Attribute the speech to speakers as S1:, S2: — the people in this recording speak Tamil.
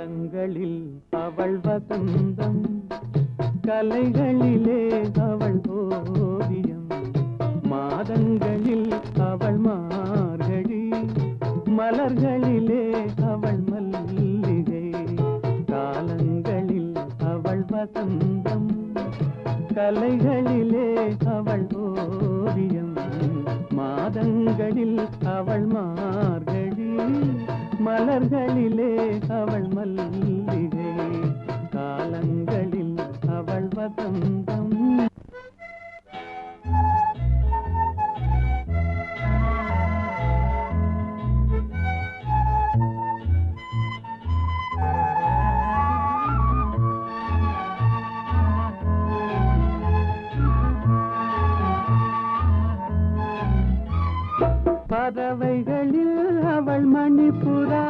S1: காலங்களில் அவள் வசந்தம், கலைகளிலே அவள் ஓவியம், மாதங்களில் அவள் மார்கழி, மலர்களிலே அவள் மல்லிகை. காலங்களில் அவள் வசந்தம், கலைகளிலே அவள் ஓவியம், மாதங்களில் அவள் மார்கழி, மலர்களிலே அவள் மல்லிகை. காலங்களில் அவள் வசந்தம். பறவைகளில் அவள் மணிப்புறா,